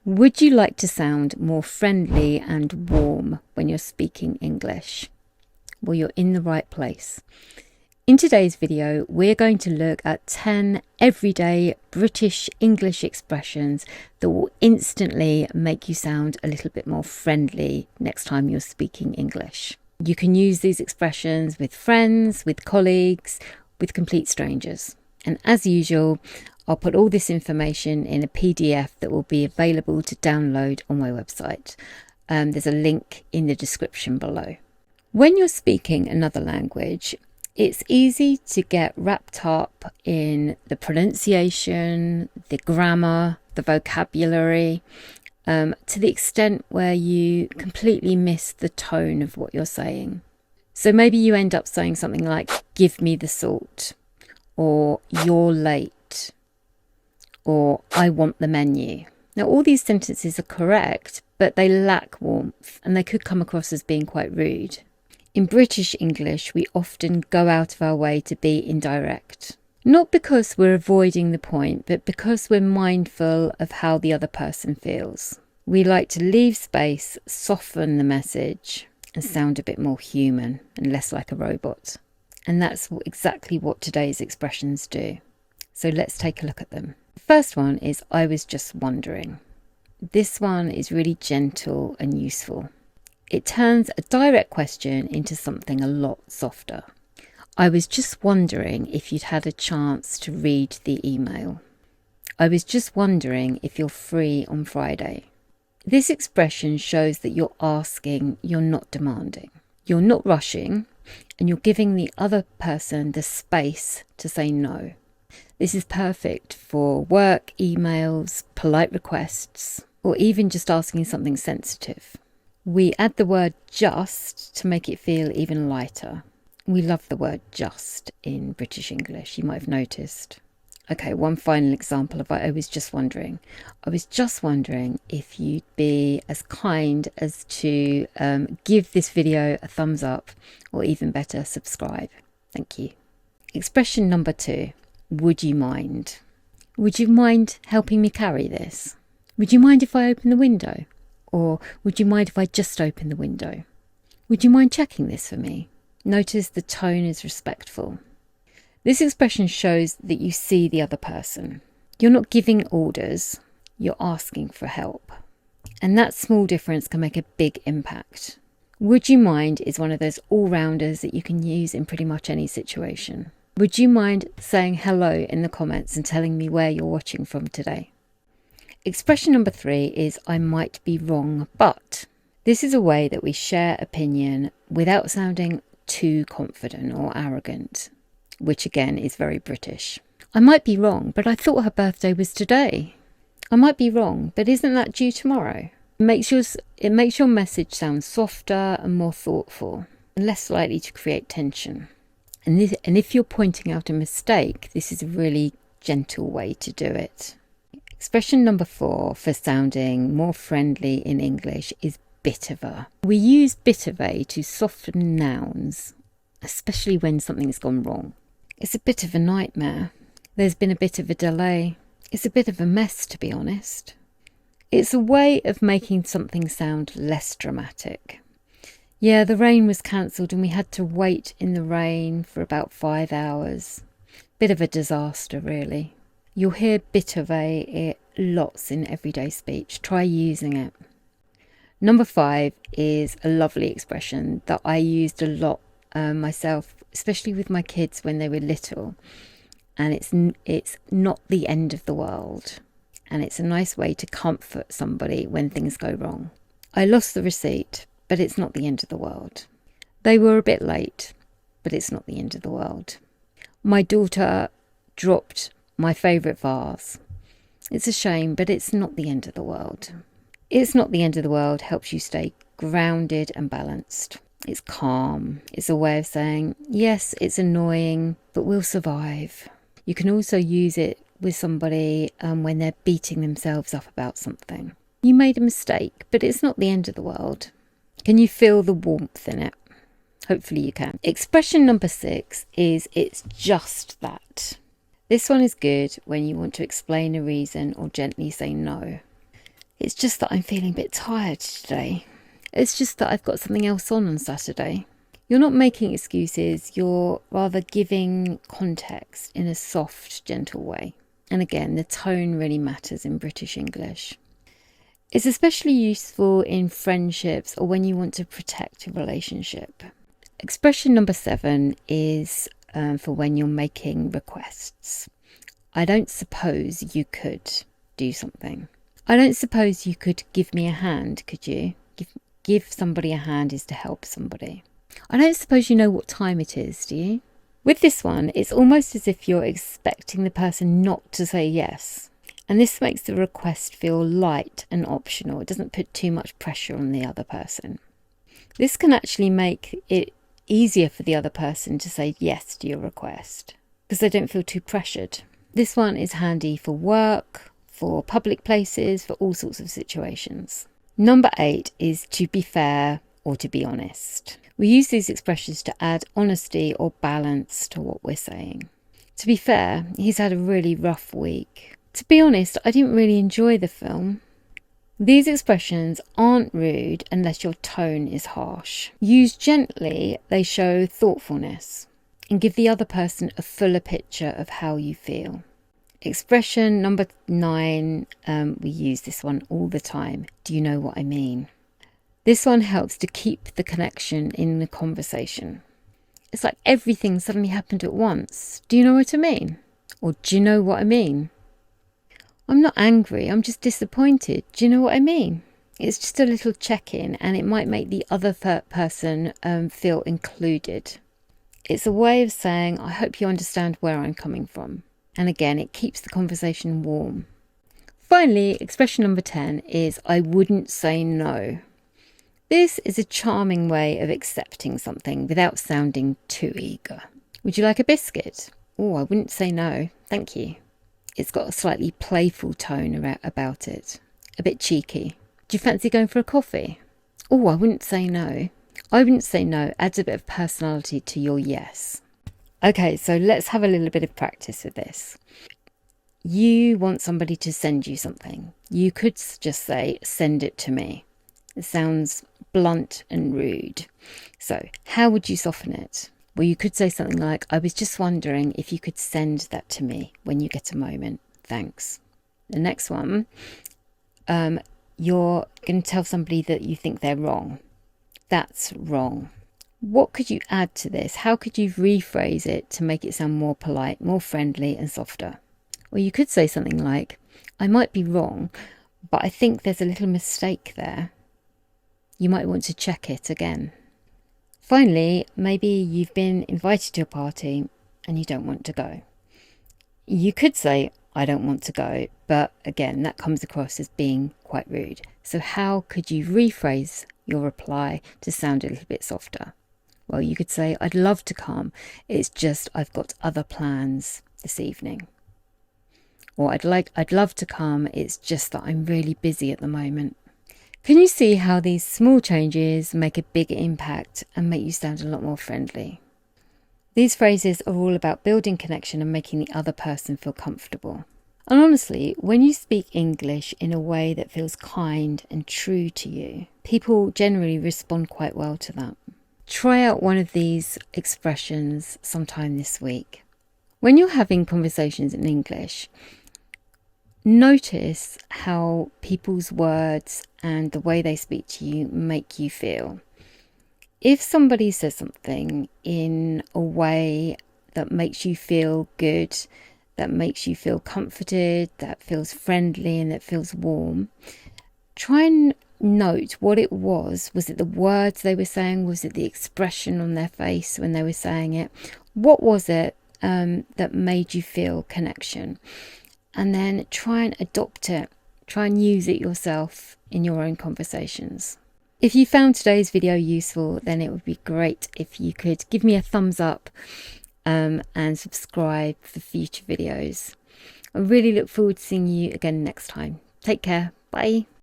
Would you like to sound more friendly and warm when you're speaking English? Well, you're in the right place. In today's video, we're going to look at 10 everyday British English expressions that will instantly make you sound a little bit more friendly next time you're speaking English. You can use these expressions with friends, with colleagues, with complete strangers. And as usual, I'll put all this information in a PDF that will be available to download on my website. There's a link in the description below. When you're speaking another language, it's easy to get wrapped up in the pronunciation, the grammar, the vocabulary, to the extent where you completely miss the tone of what you're saying. So maybe you end up saying something like, "Give me the salt," or "You're late," or "I want the menu." Now, all these sentences are correct, but they lack warmth and they could come across as being quite rude. In British English, we often go out of our way to be indirect. Not because we're avoiding the point, but because we're mindful of how the other person feels. We like to leave space, soften the message, and sound a bit more human and less like a robot. And that's exactly what today's expressions do. So let's take a look at them. The first one is, "I was just wondering." This one is really gentle and useful. It turns a direct question into something a lot softer. "I was just wondering if you'd had a chance to read the email." "I was just wondering if you're free on Friday." This expression shows that you're asking, you're not demanding. You're not rushing, and you're giving the other person the space to say no. This is perfect for work, emails, polite requests, or even just asking something sensitive. We add the word just to make it feel even lighter. We love the word just in British English, you might have noticed. Okay, one final example of "I was just wondering." "I was just wondering if you'd be as kind as to give this video a thumbs up, or even better, subscribe. Thank you." Expression number 2, "Would you mind?" "Would you mind helping me carry this?" "Would you mind if I open the window?" Or, "Would you mind if I just open the window?" "Would you mind checking this for me?" Notice the tone is respectful. This expression shows that you see the other person. You're not giving orders, you're asking for help. And that small difference can make a big impact. "Would you mind" is one of those all-rounders that you can use in pretty much any situation. Would you mind saying hello in the comments and telling me where you're watching from today? Expression number 3 is, "I might be wrong, but." This is a way that we share opinion without sounding too confident or arrogant, which again is very British. "I might be wrong, but I thought her birthday was today." "I might be wrong, but isn't that due tomorrow?" It makes your message sound softer and more thoughtful, and less likely to create tension. And if you're pointing out a mistake, this is a really gentle way to do it. Expression number 4 for sounding more friendly in English is "bit of a." We use "bit of a" to soften nouns, especially when something's gone wrong. "It's a bit of a nightmare." "There's been a bit of a delay." "It's a bit of a mess, to be honest." It's a way of making something sound less dramatic. "Yeah, the rain was cancelled and we had to wait in the rain for about 5 hours. Bit of a disaster, really." You'll hear "bit of a" lots in everyday speech. Try using it. Number 5 is a lovely expression that I used a lot myself, especially with my kids when they were little. And it's "not the end of the world." And it's a nice way to comfort somebody when things go wrong. "I lost the receipt, but it's not the end of the world." "They were a bit late, but it's not the end of the world." "My daughter dropped my favourite vase. It's a shame, but it's not the end of the world." "It's not the end of the world" helps you stay grounded and balanced. It's calm. It's a way of saying, yes, it's annoying, but we'll survive. You can also use it with somebody when they're beating themselves up about something. "You made a mistake, but it's not the end of the world." Can you feel the warmth in it? Hopefully you can. Expression number 6 is "it's just that." This one is good when you want to explain a reason or gently say no. It's just that I'm feeling a bit tired today. It's just that I've got something else on Saturday. You're not making excuses, you're rather giving context in a soft, gentle way. And again, the tone really matters in British English. It's especially useful in friendships or when you want to protect a relationship. Expression number 7 is for when you're making requests. I don't suppose you could do something. I don't suppose you could give me a hand, could you? Give somebody a hand is to help somebody. I don't suppose you know what time it is, do you? With this one, it's almost as if you're expecting the person not to say yes. And this makes the request feel light and optional. It doesn't put too much pressure on the other person. This can actually make it easier for the other person to say yes to your request because they don't feel too pressured. This one is handy for work, for public places, for all sorts of situations. Number 8 is to be fair or to be honest. We use these expressions to add honesty or balance to what we're saying. To be fair, he's had a really rough week. To be honest, I didn't really enjoy the film. These expressions aren't rude unless your tone is harsh. Used gently, they show thoughtfulness and give the other person a fuller picture of how you feel. Expression number 9, we use this one all the time. Do you know what I mean? This one helps to keep the connection in the conversation. It's like everything suddenly happened at once. Do you know what I mean? Or do you know what I mean? I'm not angry, I'm just disappointed. Do you know what I mean? It's just a little check-in and it might make the other person feel included. It's a way of saying, I hope you understand where I'm coming from. And again, it keeps the conversation warm. Finally, expression number 10 is I wouldn't say no. This is a charming way of accepting something without sounding too eager. Would you like a biscuit? Oh, I wouldn't say no, thank you. It's got a slightly playful tone about it, a bit cheeky. Do you fancy going for a coffee? Oh, I wouldn't say no. I wouldn't say no adds a bit of personality to your yes. Okay, so let's have a little bit of practice with this. You want somebody to send you something. You could just say, send it to me. It sounds blunt and rude. So how would you soften it? Well, you could say something like, I was just wondering if you could send that to me when you get a moment. Thanks. The next one, you're going to tell somebody that you think they're wrong. That's wrong. What could you add to this? How could you rephrase it to make it sound more polite, more friendly and softer? Well, you could say something like, I might be wrong, but I think there's a little mistake there. You might want to check it again. Finally, maybe you've been invited to a party and you don't want to go. You could say, I don't want to go, but again, that comes across as being quite rude. So how could you rephrase your reply to sound a little bit softer? Well, you could say, I'd love to come. It's just I've got other plans this evening. Or I'd love to come. It's just that I'm really busy at the moment. Can you see how these small changes make a big impact and make you sound a lot more friendly? These phrases are all about building connection and making the other person feel comfortable. And honestly, when you speak English in a way that feels kind and true to you, people generally respond quite well to that. Try out one of these expressions sometime this week. When you're having conversations in English, notice how people's words and the way they speak to you make you feel. If somebody says something in a way that makes you feel good, that makes you feel comforted, that feels friendly and that feels warm, try and note what it was. Was it the words they were saying? Was it the expression on their face when they were saying it? What was it that made you feel connection? And then try and adopt it. Try and use it yourself in your own conversations. If you found today's video useful, then it would be great if you could give me a thumbs up and subscribe for future videos. I really look forward to seeing you again next time. Take care. Bye.